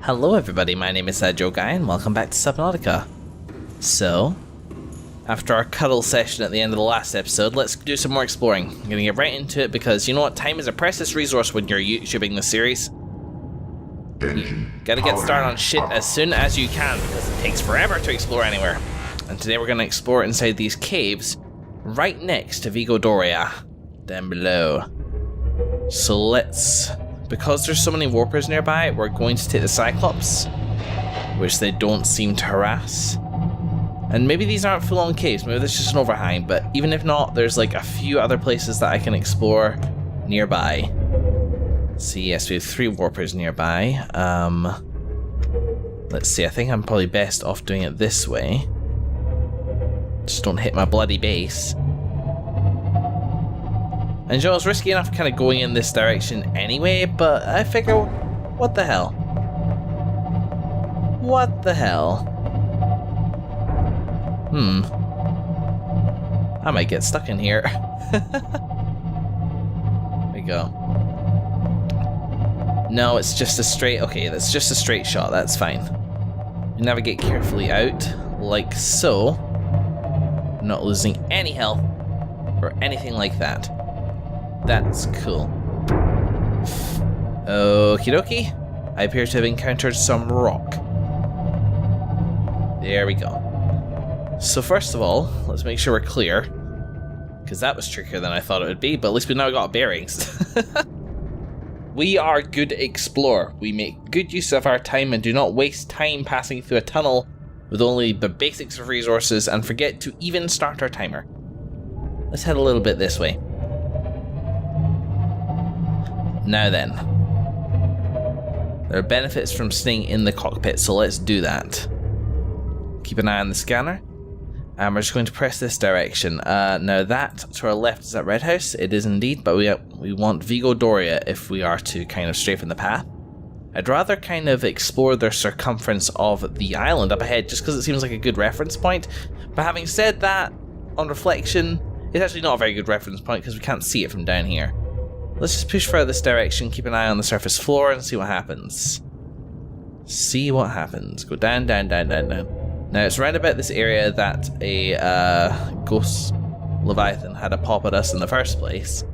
Hello everybody, my name is Joe Guy and welcome back to Subnautica. So, after our cuddle session at the end of the last episode, let's do some more exploring. I'm gonna get right into it because you know what, time is a precious resource when you're YouTubing this series. You gotta get started on shit as soon as you can because it takes forever to explore anywhere. And today we're gonna explore inside these caves right next to Vigo Doria, down below. So let's... Because there's so many warpers nearby, we're going to take the Cyclops, which they don't seem to harass. And maybe these aren't full-on caves, maybe that's just an overhang, but even if not, there's like a few other places that I can explore nearby. So yes, we have 3 warpers nearby. Let's see, I think I'm probably best off doing it this way. Just don't hit my bloody base. And you know, it's risky enough kind of going in this direction anyway, but I figure, what the hell? What the hell? I might get stuck in here. There we go. No, it's just a straight, okay, that's just a straight shot, that's fine. You navigate carefully out, like so. Not losing any health, or anything like that. That's cool. Okie dokie. I appear to have encountered some rock. There we go. So first of all, let's make sure we're clear. Because that was trickier than I thought it would be, but at least we now got bearings. We are good explorer. We make good use of our time and do not waste time passing through a tunnel with only the basics of resources and forget to even start our timer. Let's head a little bit this way. Now then, there are benefits from staying in the cockpit, so let's do that. Keep an eye on the scanner, and we're just going to press this direction. Now that to our left is that red house, it is indeed, but we want Vigo Doria if we are to kind of strafe in the path. I'd rather kind of explore the circumference of the island up ahead, just because it seems like a good reference point. But having said that, on reflection, it's actually not a very good reference point because we can't see it from down here. Let's just push further this direction, keep an eye on the surface floor, and see what happens. See what happens. Go down, down, down, down, down. Now, it's right about this area that a ghost Leviathan had a pop at us in the first place.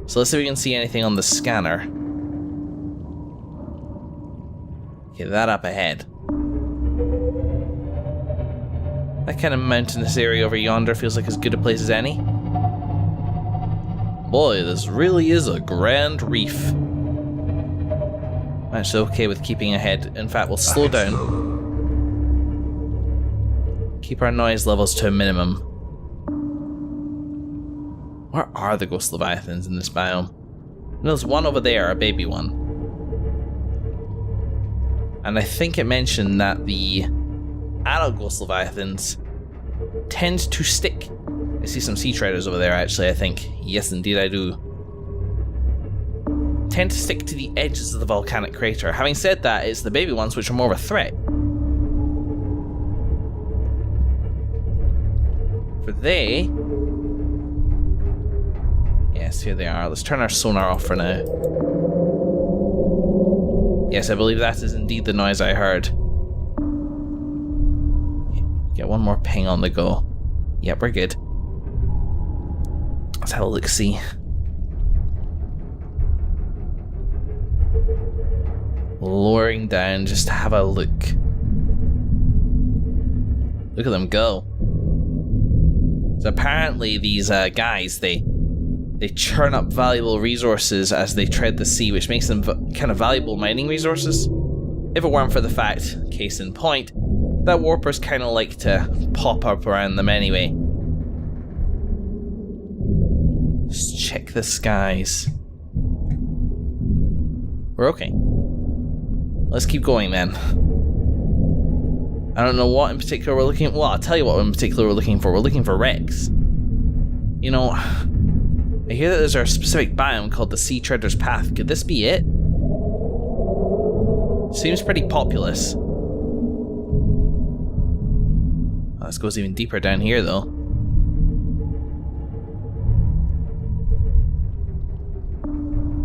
So let's see if we can see anything on the scanner. Okay, that up ahead. That kind of mountainous area over yonder feels like as good a place as any. Boy, this really is a grand reef. I'm actually okay with keeping ahead. In fact, we'll slow down. Keep our noise levels to a minimum. Where are the ghost leviathans in this biome? There's one over there, a baby one. And I think it mentioned that the adult ghost leviathans tend to stick. I see some sea treaders over there actually, I think. Yes, indeed I do. Tend to stick to the edges of the volcanic crater. Having said that, it's the baby ones which are more of a threat. For they... Yes, here they are. Let's turn our sonar off for now. Yes, I believe that is indeed the noise I heard. Get one more ping on the go. Yep, we're good. Let's have a look-see. Lowering down just to have a look. Look at them go. So apparently these guys, they churn up valuable resources as they tread the sea, which makes them kind of valuable mining resources. If it weren't for the fact, case in point, that warpers kind of like to pop up around them anyway. Just check the skies. We're okay. Let's keep going then. I don't know what in particular we're looking... Well, I'll tell you what in particular we're looking for. We're looking for wrecks. You know, I hear that there's a specific biome called the Sea Treader's Path. Could this be it? Seems pretty populous. Oh, this goes even deeper down here though.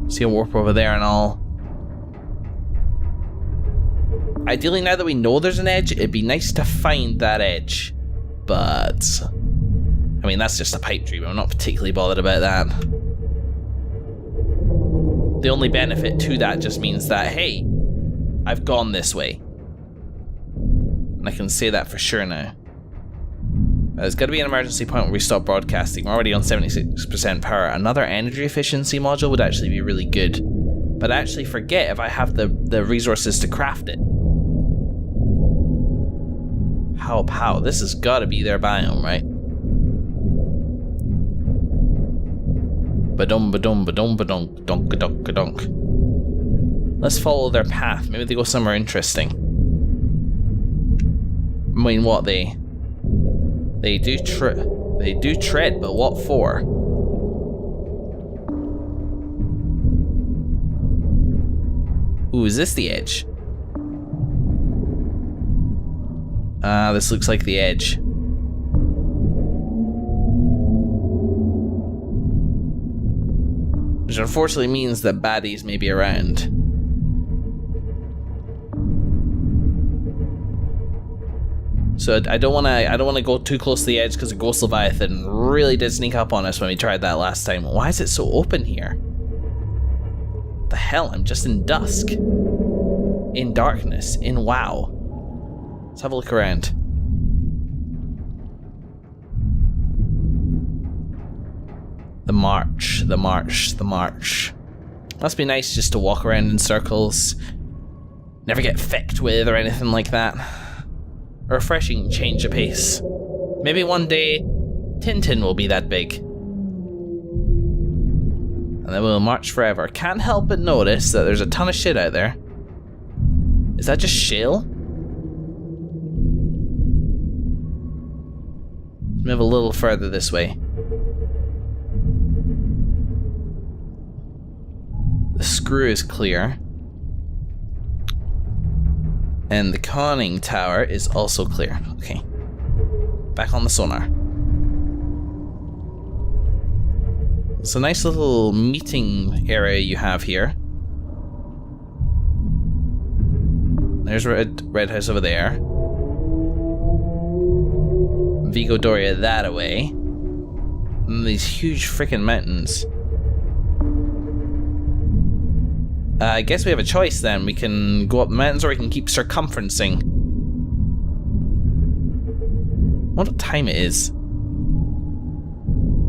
See a warp over there and all. Ideally, now that we know there's an edge, it'd be nice to find that edge. But I mean, that's just a pipe dream. I'm not particularly bothered about that. The only benefit to that just means that, hey, I've gone this way. And I can say that for sure now. There's got to be an emergency point where we stop broadcasting. We're already on 76% power. Another energy efficiency module would actually be really good. But I actually forget if I have the resources to craft it. How? This has got to be their biome, right? Badum badum badum badunk donk donk donk. Let's follow their path. Maybe they go somewhere interesting. I mean, what they do tread, but what for? Ooh, is this the edge? This looks like the edge. Which unfortunately means that baddies may be around. So I don't want to go too close to the edge because a ghost leviathan really did sneak up on us when we tried that last time. Why is it so open here? The hell? I'm just in dusk, in darkness, in WoW. Let's have a look around. The march, the march, the march. Must be nice just to walk around in circles. Never get fecked with or anything like that. A refreshing change of pace. Maybe one day, Tintin will be that big. And then we'll march forever. Can't help but notice that there's a ton of shit out there. Is that just shale? Let's move a little further this way. The screw is clear. And the conning tower is also clear. Okay. Back on the sonar. It's a nice little meeting area you have here. There's Red House over there. Vigo Doria that away. And these huge freaking mountains. I guess we have a choice then. We can go up the mountains or we can keep circumferencing. I wonder what time it is.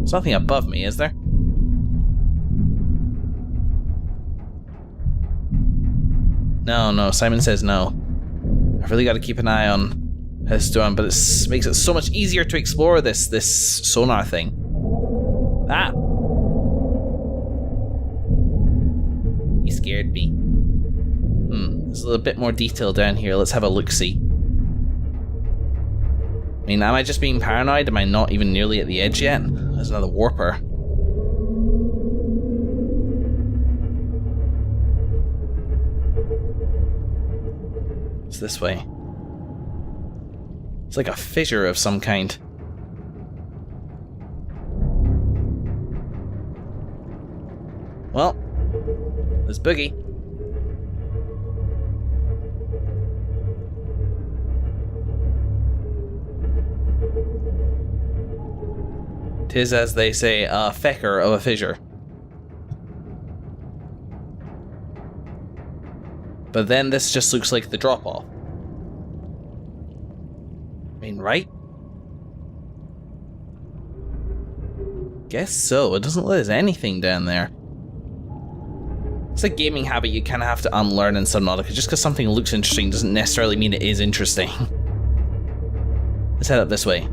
There's nothing above me, is there? No, Simon says no. I've really got to keep an eye on how it's doing, but it makes it so much easier to explore this sonar thing. Ah! He scared me. There's a little bit more detail down here. Let's have a look-see. I mean, am I just being paranoid? Am I not even nearly at the edge yet? There's another warper. It's this way. It's like a fissure of some kind. Well, there's Boogie. Tis, as they say, a fecker of a fissure. But then this just looks like the drop-off. I mean, right? Guess so. It doesn't look like there's anything down there. It's a gaming habit you kind of have to unlearn in Subnautica. Just because something looks interesting doesn't necessarily mean it is interesting. Let's head up this way.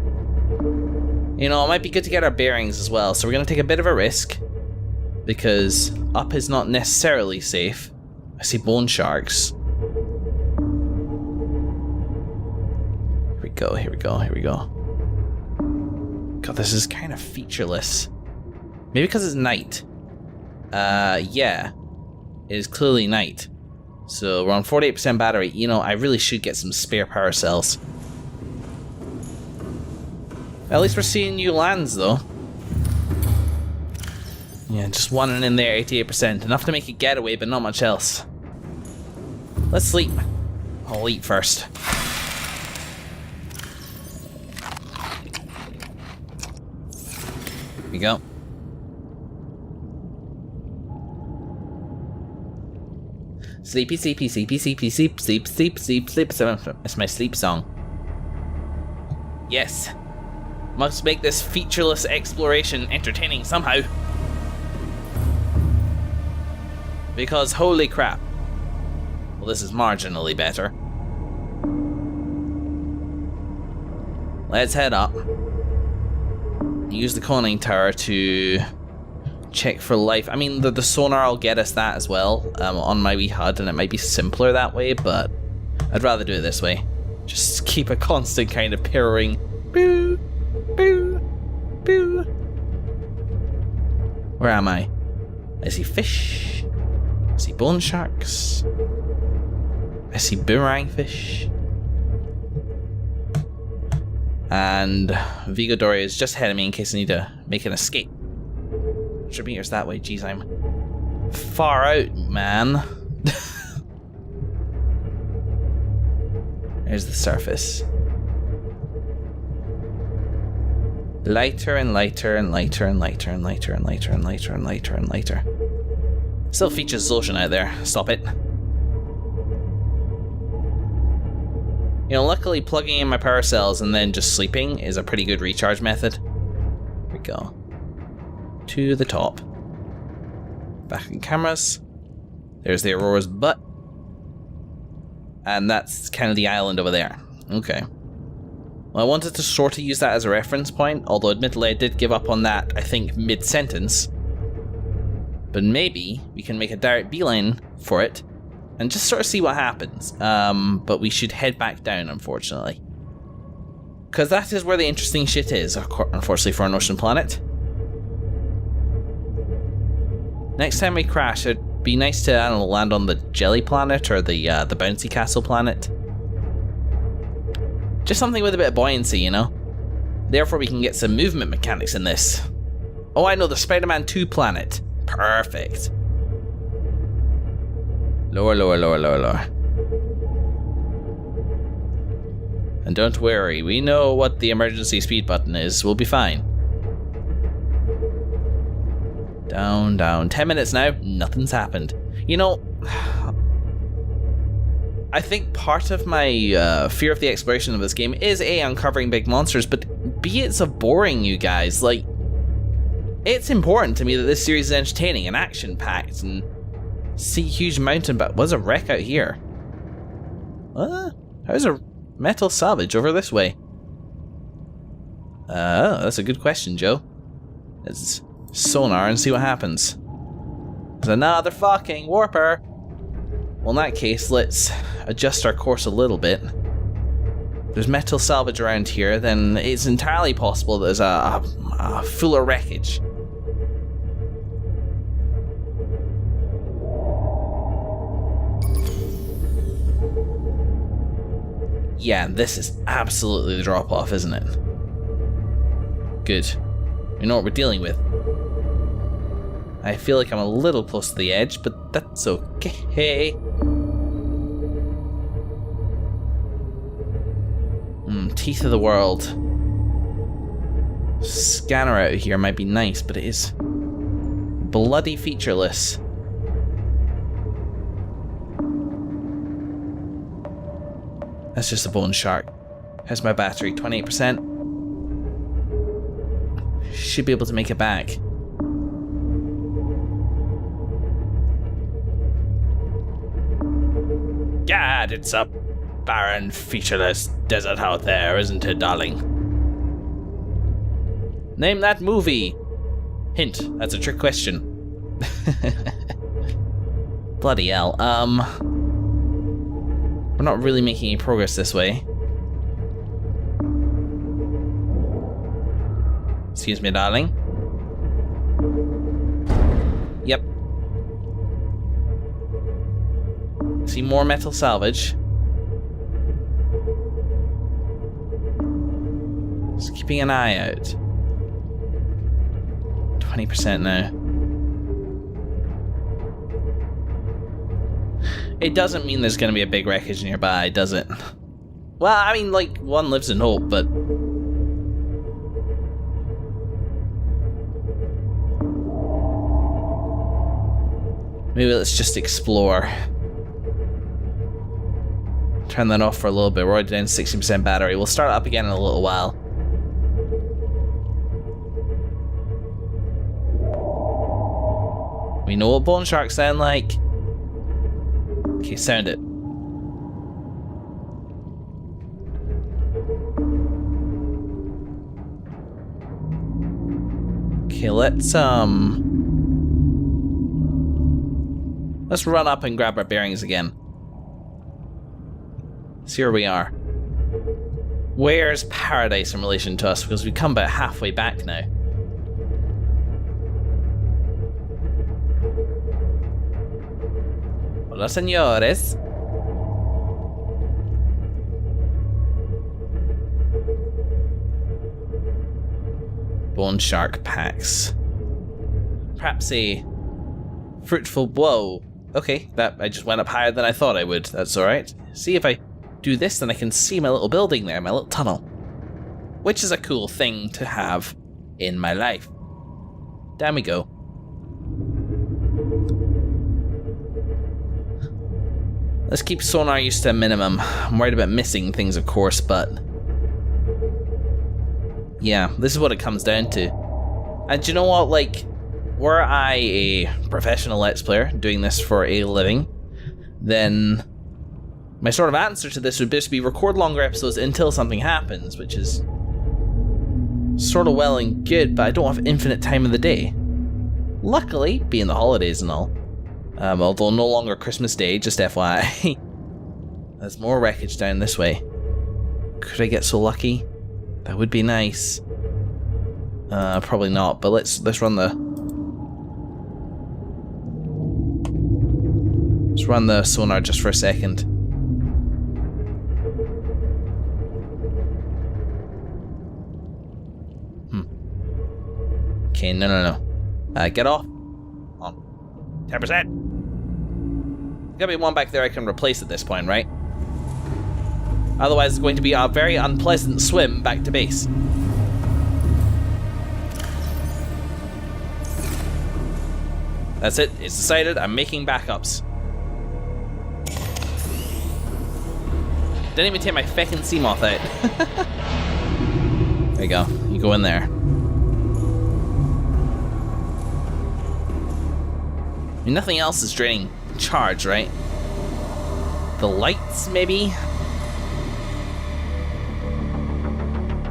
You know, it might be good to get our bearings as well, so we're going to take a bit of a risk. Because up is not necessarily safe. I see bone sharks. Here we go, here we go, here we go. God, this is kind of featureless. Maybe because it's night. Yeah. It is clearly night. So we're on 48% battery. You know, I really should get some spare power cells. At least we're seeing new lands, though. Yeah, just one in there, 88%. Enough to make a getaway, but not much else. Let's sleep. I'll eat first. Here we go. Sleepy, sleepy, sleepy, sleepy, sleep, sleep, sleep, sleep, sleep. It's my sleep song. Yes. Must make this featureless exploration entertaining somehow. Because holy crap. Well, this is marginally better. Let's head up. Use the conning tower to check for life. I mean, the sonar will get us that as well on my wee HUD, and it might be simpler that way, but I'd rather do it this way. Just keep a constant kind of purring. Boo, boo, boo. Where am I? I see fish. I see bone sharks. I see boomerang fish. And Vigo Doria is just ahead of me in case I need to make an escape. 100 meters that way. Jeez, I'm far out, man. There's the surface. Lighter and lighter and lighter and lighter and lighter and lighter and lighter and lighter and lighter. Still features ocean out there. Stop it. You know, luckily plugging in my power cells and then just sleeping is a pretty good recharge method. Here we go. To the top. Back in cameras. There's the Aurora's butt. And that's kind of the island over there. Okay. Well, I wanted to sort of use that as a reference point, although admittedly I did give up on that, I think, mid-sentence. But maybe we can make a direct beeline for it and just sort of see what happens. But we should head back down, unfortunately. Because that is where the interesting shit is, unfortunately, for an ocean planet. Next time we crash, it'd be nice to, I don't know, land on the jelly planet or the bouncy castle planet. Just something with a bit of buoyancy, you know? Therefore, we can get some movement mechanics in this. Oh, I know, the Spider-Man 2 planet. Perfect. Lower, lower, lower, lower, lower. And don't worry, we know what the emergency speed button is. We'll be fine. Down, down. 10 minutes now, nothing's happened. You know, I think part of my fear of the exploration of this game is A, uncovering big monsters, but B, it's boring, you guys. Like, it's important to me that this series is entertaining and action-packed, and see huge mountain, but what's a wreck out here? How's a metal salvage over this way? That's a good question, Joe. Let's sonar and see what happens. There's another fucking warper. Well, in that case, let's adjust our course a little bit. If there's metal salvage around here, then it's entirely possible there's a fuller wreckage. Yeah, this is absolutely the drop-off, isn't it? Good. We know what we're dealing with. I feel like I'm a little close to the edge, but that's okay. Teeth of the world. Scanner out here might be nice, but it is bloody featureless. That's just a bone shark. How's my battery? 28%? Should be able to make it back. Gad, it's a barren, featureless desert out there, isn't it, darling? Name that movie. Hint, that's a trick question. Bloody hell. We're not really making any progress this way. Excuse me, darling. Yep. See more metal salvage. Just keeping an eye out. 20% now. It doesn't mean there's going to be a big wreckage nearby, does it? Well, I mean, like, one lives in hope, but... Maybe let's just explore. Turn that off for a little bit. We're already down to 60% battery. We'll start up again in a little while. We know what bone sharks sound like. Okay, sound it. Okay, let's run up and grab our bearings again. So here we are. Where's paradise in relation to us? Because we've come about halfway back now. Hola, señores. Bone shark packs. Perhaps a fruitful blow. Okay, that I just went up higher than I thought I would. That's alright. See, if I do this, then I can see my little building there, my little tunnel. Which is a cool thing to have in my life. Down we go. Let's keep sonar use to a minimum. I'm worried about missing things, of course, but... yeah, this is what it comes down to. And do you know what, like, were I a professional Let's Player doing this for a living, then my sort of answer to this would just be record longer episodes until something happens, which is sort of well and good, but I don't have infinite time of the day. Luckily, being the holidays and all, although no longer Christmas Day, just FYI, there's more wreckage down this way. Could I get so lucky? That would be nice. Probably not, but let's run the... let's run the sonar just for a second. Okay, no. Get off. On. 10%. Gotta be one back there I can replace at this point, right? Otherwise it's going to be a very unpleasant swim back to base. That's it, it's decided, I'm making backups. Didn't even take my feckin' Seamoth out. There you go, you go in there. I mean, nothing else is draining charge, right? The lights, maybe?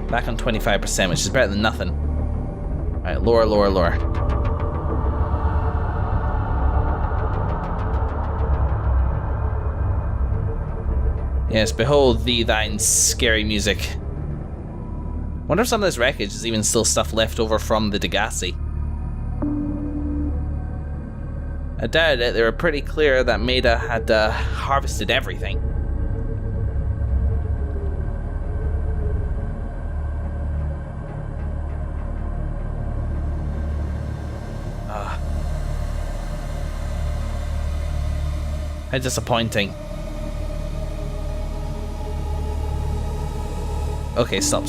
Back on 25%, which is better than nothing. Alright, lower. Yes, behold thee thine scary music. Wonder if some of this wreckage is even still stuff left over from the Degassi. I doubt it, they were pretty clear that Maida had harvested everything. How disappointing. Okay, stop.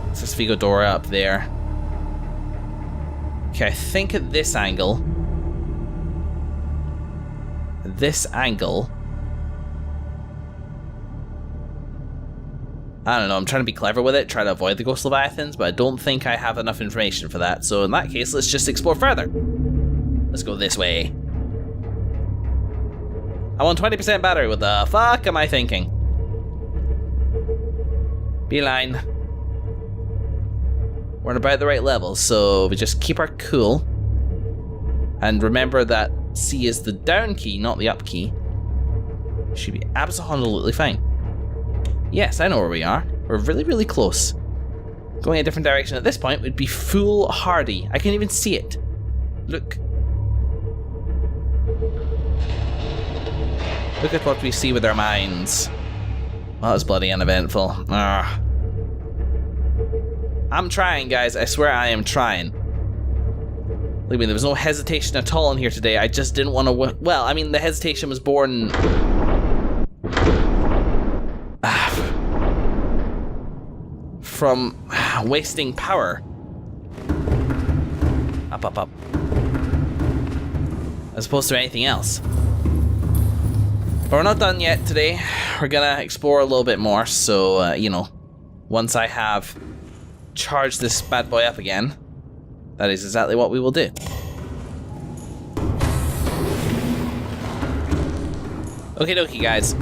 There's Vigo Dora up there. Okay, I think at this angle... I don't know, I'm trying to be clever with it, try to avoid the Ghost Leviathans, but I don't think I have enough information for that, so in that case, let's just explore further. Let's go this way. I'm on 20% battery, what the fuck am I thinking? Beeline. We're at about the right level, so we just keep our cool. And remember that C is the down key, not the up key. Should be absolutely fine. Yes, I know where we are. We're really, really close. Going a different direction at this point would be foolhardy. I can even see it. Look. Look at what we see with our minds. Well, that was bloody uneventful. Ugh. I'm trying, guys. I swear I am trying. I mean, there was no hesitation at all in here today. I just didn't want to... Well, I mean, the hesitation was born... from wasting power. Up, up, up. As opposed to anything else. But we're not done yet today. We're gonna explore a little bit more, so, you know, once I have charged this bad boy up again, that is exactly what we will do. Okie dokie, guys.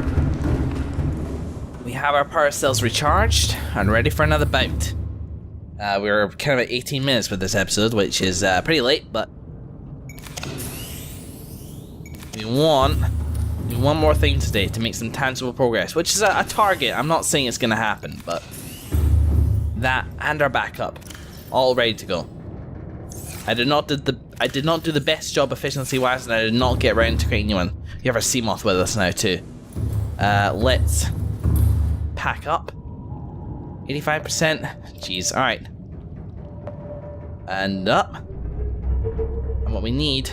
We have our power cells recharged and ready for another bout. We're kind of at 18 minutes with this episode, which is pretty late, but we want one more thing today to make some tangible progress, which is a target. I'm not saying it's going to happen, but that and our backup, all ready to go. I did not do the best job efficiency-wise, and I did not get around to creating a new one. We have our Seamoth with us now too. Let's pack up. 85%. Jeez. All right. And up. And what we need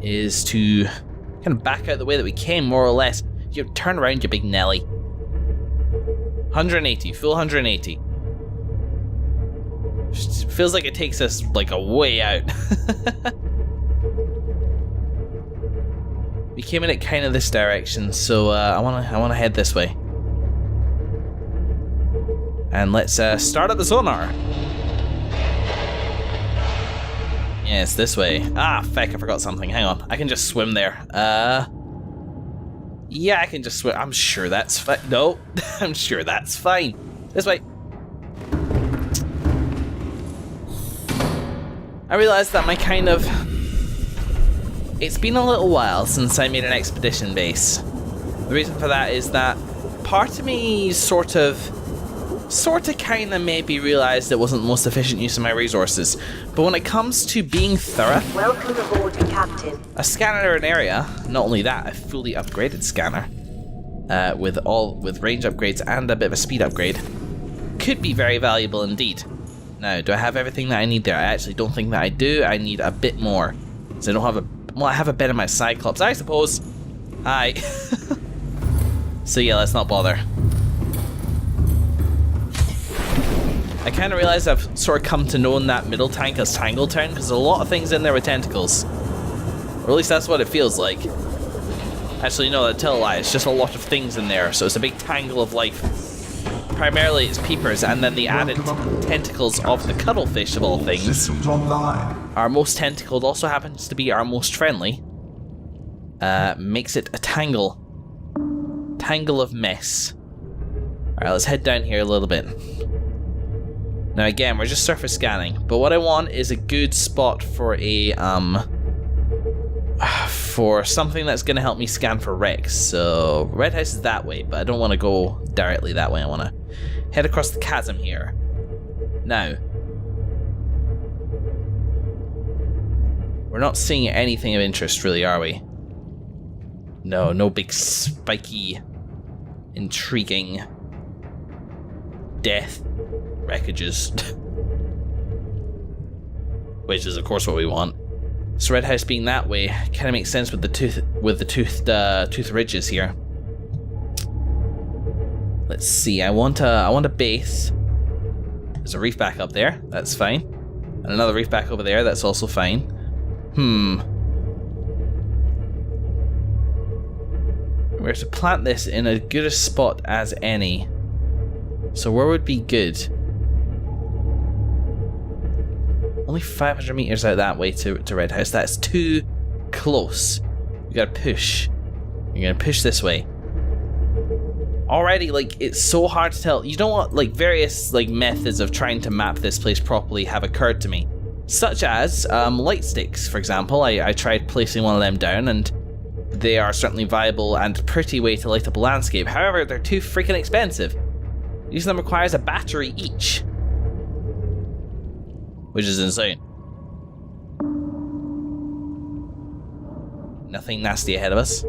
is to kind of back out the way that we came, more or less. You turn around, you big Nelly. 180, full 180. Feels like it takes us like a way out. We came in at kind of this direction, so I wanna head this way. And let's start up the sonar. Yes, this way. Ah, feck, I forgot something. Hang on, I can just swim there. Yeah, I can just swim. I'm sure that's fine. No, I'm sure that's fine. This way. I realized that my kind of... It's been a little while since I made an expedition base. The reason for that is that part of me sort of kind of maybe realized it wasn't the most efficient use of my resources. But when it comes to being thorough... Welcome aboard, Captain. A scanner in an area, not only that, a fully upgraded scanner, with range upgrades and a bit of a speed upgrade, could be very valuable indeed. Now, do I have everything that I need there? I actually don't think that I do. I need a bit more. So I don't have a... Well, I have a bit of my Cyclops, I suppose. Aye. So yeah, let's not bother. I kind of realized I've sort of come to know that middle tank as Tangle Town, because there's a lot of things in there with tentacles. Or at least that's what it feels like. Actually, no, I tell a lie. It's just a lot of things in there, so it's a big tangle of life. Primarily it's peepers, and then the added tentacles of the cuttlefish of all things. Systems online. Our most tentacled also happens to be our most friendly. Makes it a tangle of mess. Alright, let's head down here a little bit. Now again, we're just surface scanning, but what I want is a good spot for a, for something that's going to help me scan for wrecks. So, Red House is that way, but I don't want to go directly that way. I want to head across the chasm here. Now, we're not seeing anything of interest, really, are we? No, no big spiky, intriguing death wreckages. Which is, of course, what we want. So Red House being that way kind of makes sense with the toothed ridges here. Let's see. I want a base. There's a reef back up there. That's fine. And another reef back over there. That's also fine. We're going to plant this in a good a spot as any. So where would be good? Only 500 meters out that way to Red House. That's too close. You gotta push. You're gonna push this way. Already, like, it's so hard to tell. You know what? Like, various like methods of trying to map this place properly have occurred to me. Such as light sticks, for example. I tried placing one of them down, and they are certainly viable and pretty way to light up a landscape. However, they're too freaking expensive. Using them requires a battery each, which is insane. Nothing nasty ahead of us.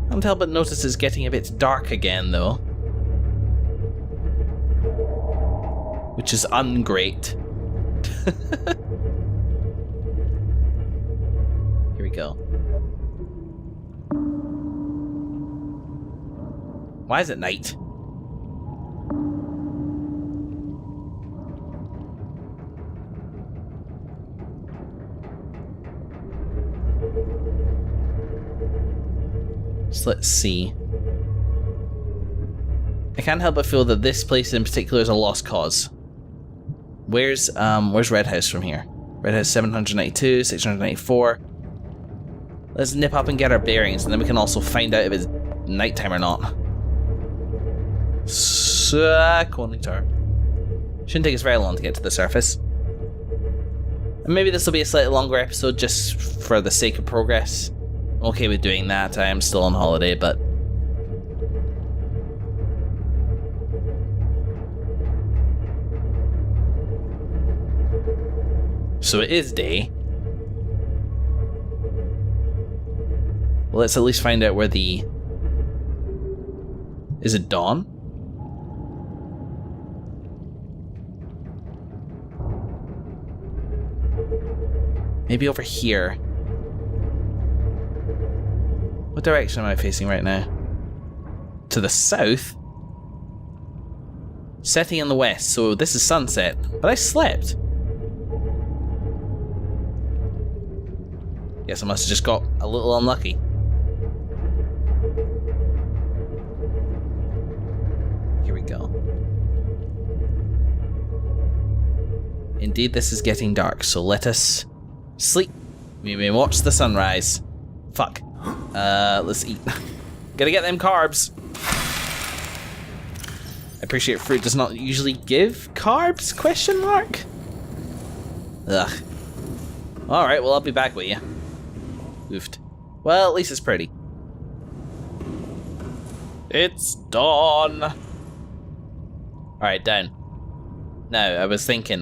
I can't help but notice it's getting a bit dark again, though, which is ungreat. Here we go. Why is it night? So let's see. I can't help but feel that this place in particular is a lost cause. Where's Red House from here? Red House 792, 694. Let's nip up and get our bearings, and then we can also find out if it's nighttime or not. Conning Tower. Shouldn't take us very long to get to the surface. And maybe this will be a slightly longer episode just for the sake of progress. I'm okay with doing that. I am still on holiday, but... So it is day. Well, let's at least find out where the... Is it dawn? Maybe over here. What direction am I facing right now? To the south? Setting in the west, so this is sunset. But I slept. Guess I must have just got a little unlucky. Here we go. Indeed, this is getting dark, so let us sleep. We may watch the sunrise. Fuck. Let's eat. Gotta get them carbs. I appreciate fruit does not usually give carbs? Question mark? Ugh. Alright, well I'll be back with you. Oofed. Well, at least it's pretty. It's dawn. Alright, down. No, I was thinking,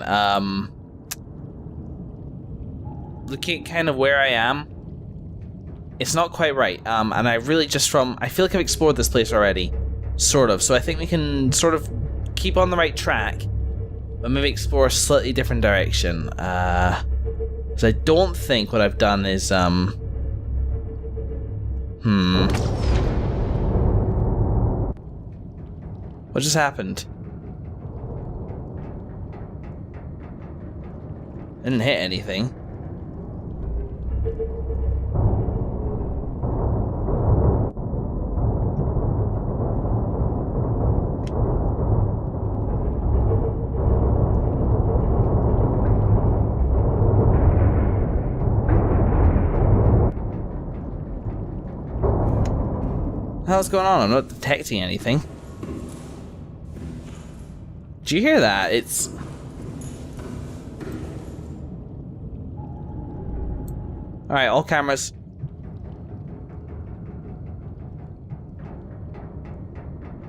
looking at kind of where I am, it's not quite right. And I really just I feel like I've explored this place already. Sort of. So I think we can sort of keep on the right track, but maybe explore a slightly different direction. So I don't think what I've done is, What just happened? I didn't hit anything. What's going on? I'm not detecting anything. Did you hear that? It's... Alright, all cameras.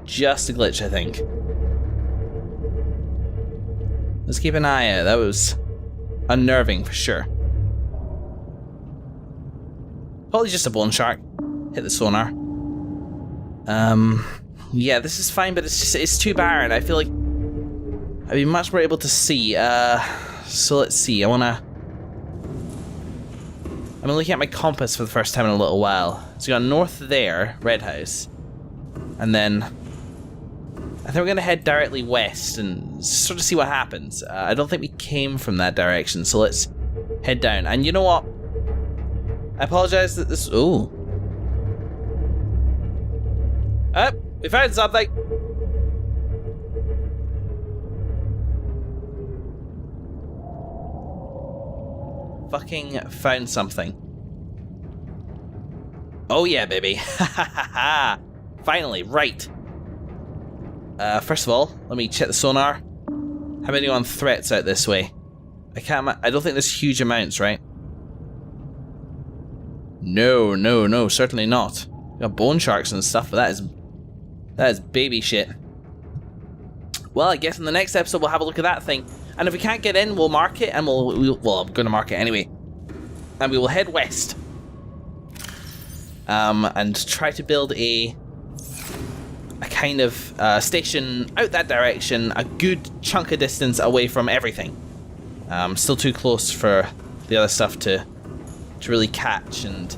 Just a glitch, I think. Let's keep an eye out. That was unnerving for sure. Probably just a bone shark. Hit the sonar. Yeah, this is fine, but it's too barren. I feel like I'd be much more able to see. So let's see. I'm looking at my compass for the first time in a little while. So we got north there, Red House, and then I think we're gonna head directly west and sort of see what happens. I don't think we came from that direction, so let's head down. And you know what? I apologize that this. Ooh. We found something. Fucking found something. Oh yeah, baby. Ha ha ha ha. Finally, right. First of all, let me check the sonar. How many on threats out this way? I don't think there's huge amounts, right? No, certainly not. We got bone sharks and stuff, but that is baby shit. Well, I guess in the next episode we'll have a look at that thing. And if we can't get in, we'll mark it, and well, I'm going to mark it anyway. And we will head west. And try to build a kind of station out that direction, a good chunk of distance away from everything. Still too close for the other stuff to really catch, and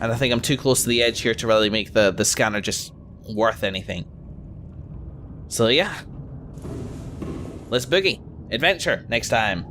I think I'm too close to the edge here to really make the scanner just worth anything. So yeah, let's boogie. Adventure next time.